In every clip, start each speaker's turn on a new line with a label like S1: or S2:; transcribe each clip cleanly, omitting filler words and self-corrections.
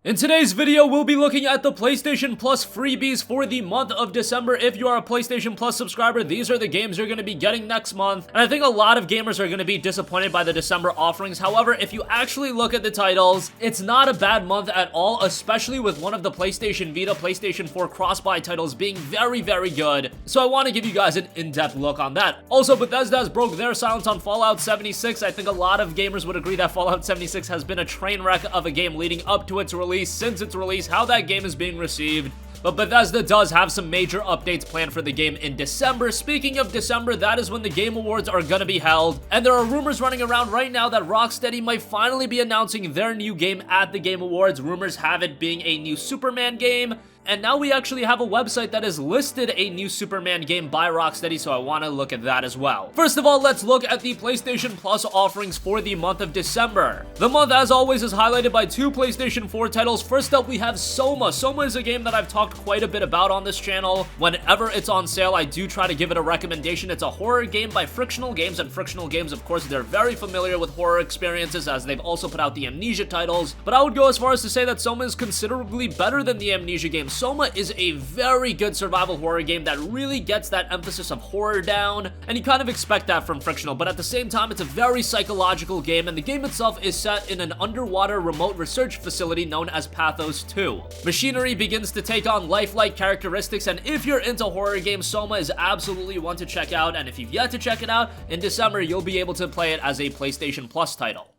S1: In today's video, we'll be looking at the PlayStation Plus freebies for the month of December. If you are a PlayStation Plus subscriber, these are the games you're going to be getting next month. And I think a lot of gamers are going to be disappointed by the December offerings. However, if you actually look at the titles, it's not a bad month at all, especially with one of the PlayStation Vita, PlayStation 4 cross-buy titles being very, very good. So I want to give you guys an in-depth look on that. Also, Bethesda has broke their silence on Fallout 76. I think a lot of gamers would agree that Fallout 76 has been a train wreck of a game leading up to its release. Since its release, how that game is being received. But Bethesda does have some major updates planned for the game in December. Speaking of December, that is when the Game Awards are gonna be held. And there are rumors running around right now that Rocksteady might finally be announcing their new game at the Game Awards. Rumors have it being a new Superman game. And now we actually have a website that has listed a new Superman game by Rocksteady, so I want to look at that as well. First of all, let's look at the PlayStation Plus offerings for the month of December. The month, as always, is highlighted by two PlayStation 4 titles. First up, we have Soma. Soma is a game that I've talked quite a bit about on this channel. Whenever it's on sale, I do try to give it a recommendation. It's a horror game by Frictional Games, and Frictional Games, of course, they're very familiar with horror experiences, as they've also put out the Amnesia titles. But I would go as far as to say that Soma is considerably better than the Amnesia games. Soma is a very good survival horror game that really gets that emphasis of horror down, and you kind of expect that from Frictional, but at the same time, it's a very psychological game, and the game itself is set in an underwater remote research facility known as Pathos 2. Machinery begins to take on lifelike characteristics, and if you're into horror games, Soma is absolutely one to check out, and if you've yet to check it out, in December, you'll be able to play it as a PlayStation Plus title.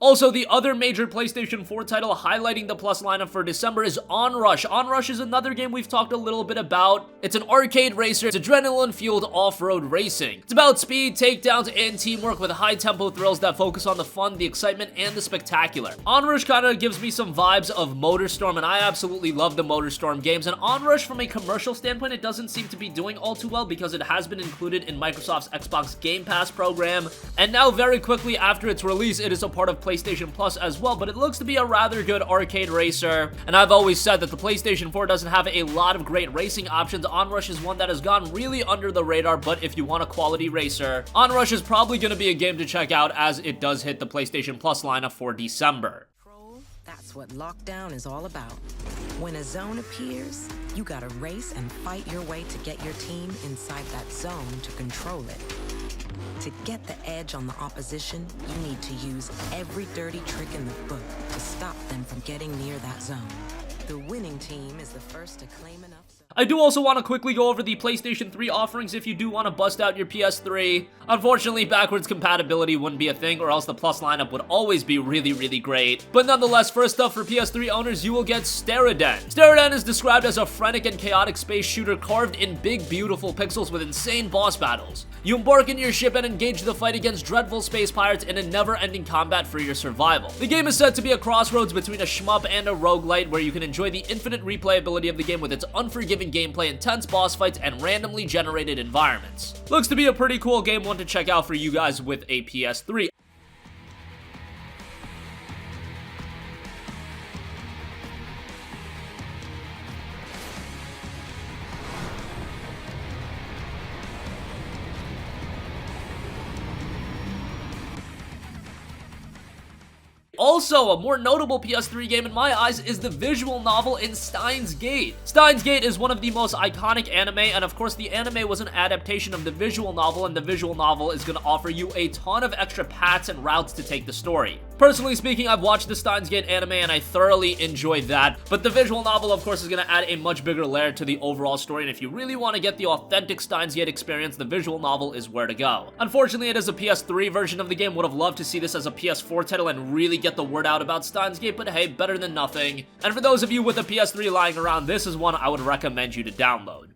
S1: Also, the other major PlayStation 4 title highlighting the Plus lineup for December is Onrush. Onrush is another game we've talked a little bit about. It's an arcade racer. It's adrenaline-fueled off-road racing. It's about speed, takedowns, and teamwork with high-tempo thrills that focus on the fun, the excitement, and the spectacular. Onrush kind of gives me some vibes of MotorStorm, and I absolutely love the MotorStorm games. And Onrush, from a commercial standpoint, it doesn't seem to be doing all too well because it has been included in Microsoft's Xbox Game Pass program. And now, very quickly after its release, it is a part of PlayStation Plus as well, but it looks to be a rather good arcade racer. And I've always said that the PlayStation 4 doesn't have a lot of great racing options. Onrush is one that has gone really under the radar, but if you want a quality racer, Onrush is probably going to be a game to check out as it does hit the PlayStation Plus lineup for December.
S2: That's what Lockdown is all about. When a zone appears, you gotta race and fight your way to get your team inside that zone to control it. To get the edge on the opposition, you need to use every dirty trick in the book to stop them from getting near that zone. The winning team is the first to claim enough.
S1: I do also want to quickly go over the PlayStation 3 offerings if you do want to bust out your PS3. Unfortunately, backwards compatibility wouldn't be a thing, or else the Plus lineup would always be really, really great. But nonetheless, first up for PS3 owners, you will get Steriden. Steriden is described as a frenetic and chaotic space shooter carved in big, beautiful pixels with insane boss battles. You embark in your ship and engage the fight against dreadful space pirates in a never-ending combat for your survival. The game is said to be a crossroads between a shmup and a roguelite, where you can enjoy the infinite replayability of the game with its unforgiving gameplay, intense boss fights, and randomly generated environments. Looks to be a pretty cool game, one to check out for you guys with a PS3. Also, a more notable PS3 game in my eyes is the visual novel in Steins Gate. Steins Gate is one of the most iconic anime, and of course the anime was an adaptation of the visual novel, and the visual novel is going to offer you a ton of extra paths and routes to take the story. Personally speaking, I've watched the Steins Gate anime and I thoroughly enjoyed that, but the visual novel, of course, is going to add a much bigger layer to the overall story, and if you really want to get the authentic Steins Gate experience, the visual novel is where to go. Unfortunately, it is a PS3 version of the game. Would have loved to see this as a PS4 title and really get the word out about Steins Gate, but hey, better than nothing. And for those of you with a PS3 lying around, this is one I would recommend you to download.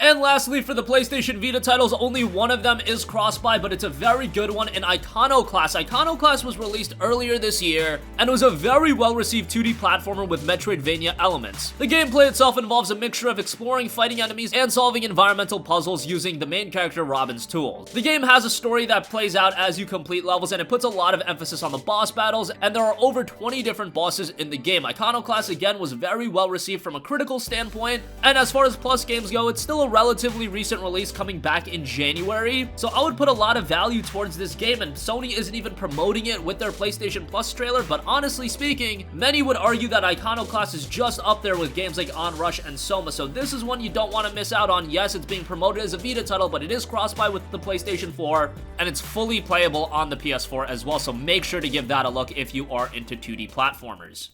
S1: And lastly, for the PlayStation Vita titles, only one of them is cross-buy, but it's a very good one in Iconoclast. Iconoclast was released earlier this year, and was a very well-received 2D platformer with Metroidvania elements. The gameplay itself involves a mixture of exploring, fighting enemies, and solving environmental puzzles using the main character Robin's tools. The game has a story that plays out as you complete levels, and it puts a lot of emphasis on the boss battles, and there are over 20 different bosses in the game. Iconoclast, again, was very well-received from a critical standpoint, and as far as Plus games go, it's still a relatively recent release coming back in January, so I would put a lot of value towards this game, and Sony isn't even promoting it with their PlayStation Plus trailer, but honestly speaking, many would argue that Iconoclast is just up there with games like Onrush and Soma, so this is one you don't want to miss out on. Yes, it's being promoted as a Vita title, but it is cross-buy with the PlayStation 4, and it's fully playable on the PS4 as well, so make sure to give that a look if you are into 2D platformers.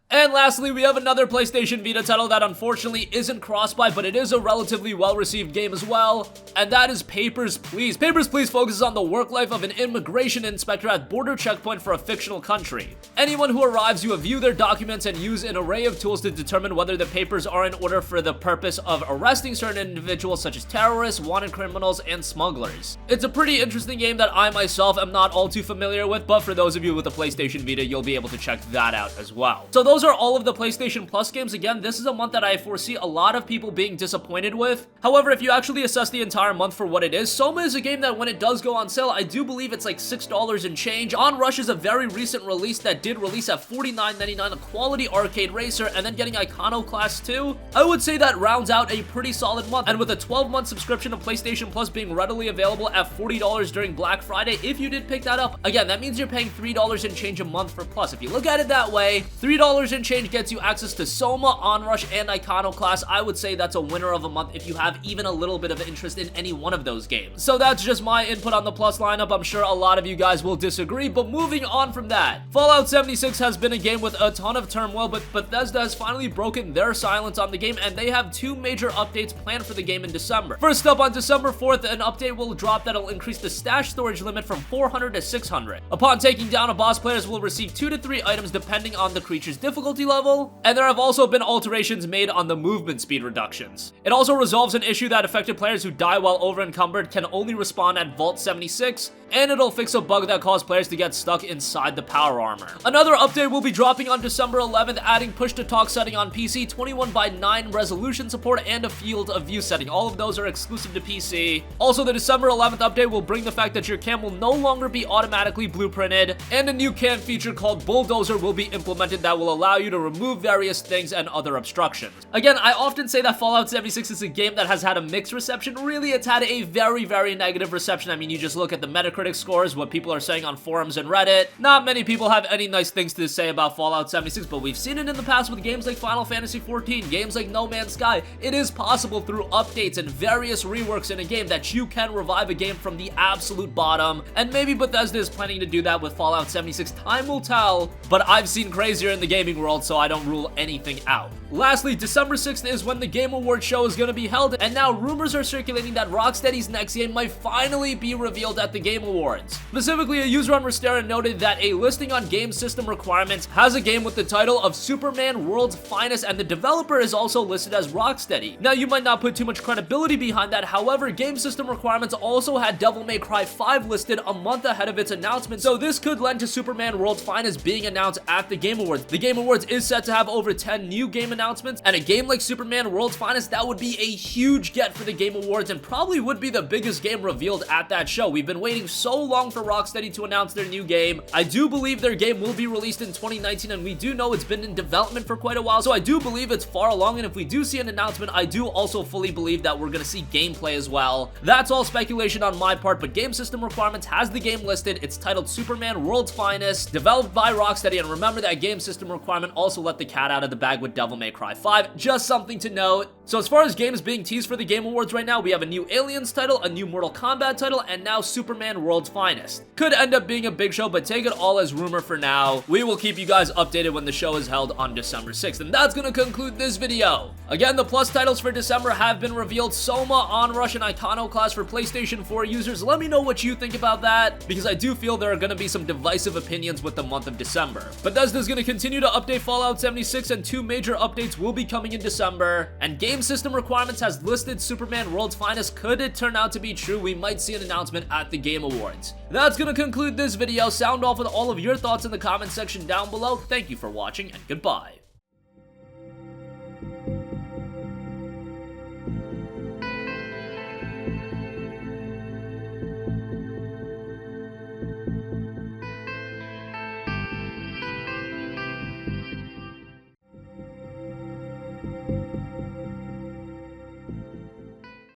S1: And lastly, we have another PlayStation Vita title that unfortunately isn't cross-buy, but it is a relatively well-received game as well, and that is Papers, Please. Papers, Please focuses on the work life of an immigration inspector at border checkpoint for a fictional country. Anyone who arrives, you view their documents and use an array of tools to determine whether the papers are in order for the purpose of arresting certain individuals such as terrorists, wanted criminals, and smugglers. It's a pretty interesting game that I myself am not all too familiar with, but for those of you with a PlayStation Vita, you'll be able to check that out as well. So those are all of the PlayStation Plus games. Again, this is a month that I foresee a lot of people being disappointed with. However, if you actually assess the entire month for what it is, Soma is a game that when it does go on sale, I do believe it's like $6 and change. Onrush is a very recent release that did release at $49.99, a quality arcade racer, and then getting Iconoclast 2. I would say that rounds out a pretty solid month, and with a 12-month subscription to PlayStation Plus being readily available at $40 during Black Friday, if you did pick that up, again, that means you're paying $3 and change a month for Plus. If you look at it that way, $3 and change gets you access to Soma, Onrush, and Iconoclast. I would say that's a winner of a month if you have even a little bit of interest in any one of those games. So that's just my input on the Plus lineup. I'm sure a lot of you guys will disagree, but moving on from that, Fallout 76 has been a game with a ton of turmoil, but Bethesda has finally broken their silence on the game, and they have two major updates planned for the game in December. First up, on December 4th, an update will drop that'll increase the stash storage limit from 400 to 600. Upon taking down a boss, players will receive 2 to 3 items depending on the creature's difficulty level, and there have also been alterations made on the movement speed reductions. It also resolves an issue that affected players who die while over-encumbered can only respawn at Vault 76, and it'll fix a bug that caused players to get stuck inside the power armor. Another update will be dropping on December 11th, adding push-to-talk setting on PC, 21:9 resolution support, and a field of view setting. All of those are exclusive to PC. Also, the December 11th update will bring the fact that your cam will no longer be automatically blueprinted, and a new cam feature called Bulldozer will be implemented that will allow you to remove various things and other obstructions. Again, I often say that Fallout 76 is a game that has had a mixed reception. Really, it's had a very, very negative reception. I mean, you just look at the Metacritic scores, what people are saying on forums and Reddit. Not many people have any nice things to say about Fallout 76, but we've seen it in the past with games like Final Fantasy XIV, games like No Man's Sky. It is possible through updates and various reworks in a game that you can revive a game from the absolute bottom, and maybe Bethesda is planning to do that with Fallout 76. Time will tell, but I've seen crazier in the gaming world, so I don't rule anything out. Lastly, December 6th is when the Game Awards show is going to be held, and now rumors are circulating that Rocksteady's next game might finally be revealed at the Game Awards. Specifically, a user on Restera noted that a listing on Game System Requirements has a game with the title of Superman World's Finest, and the developer is also listed as Rocksteady. Now, you might not put too much credibility behind that, however, Game System Requirements also had Devil May Cry 5 listed a month ahead of its announcement, so this could lend to Superman World's Finest being announced at the Game Awards. The Game Awards is set to have over 10 new game announcements, and a game like Superman World's Finest, that would be a huge get for the Game Awards and probably would be the biggest game revealed at that show. We've been waiting so long for Rocksteady to announce their new game. I do believe their game will be released in 2019, and we do know it's been in development for quite a while, so I do believe it's far along, and if we do see an announcement, I do also fully believe that we're going to see gameplay as well. That's all speculation on my part, but Game System Requirements has the game listed. It's titled Superman World's Finest, developed by Rocksteady, and remember that Game System Requirement also let the cat out of the bag with Devil May Cry 5. Just something to note. So as far as games being teased for the Game Awards right now, we have a new Aliens title, a new Mortal Kombat title, and now Superman World's Finest. Could end up being a big show, but take it all as rumor for now. We will keep you guys updated when the show is held on December 6th, and that's gonna conclude this video. Again, the Plus titles for December have been revealed: Soma, Onrush, and Iconoclast for PlayStation 4 users. Let me know what you think about that, because I do feel there are gonna be some divisive opinions with the month of December. Bethesda is gonna continue to update Fallout 76, and 2 major updates will be coming in December. And Game System Requirements has listed Superman World's Finest. Could it turn out to be true? We might see an announcement at the Game Awards. That's gonna conclude this video. Sound off with all of your thoughts in the comment section down below. Thank you for watching, and goodbye.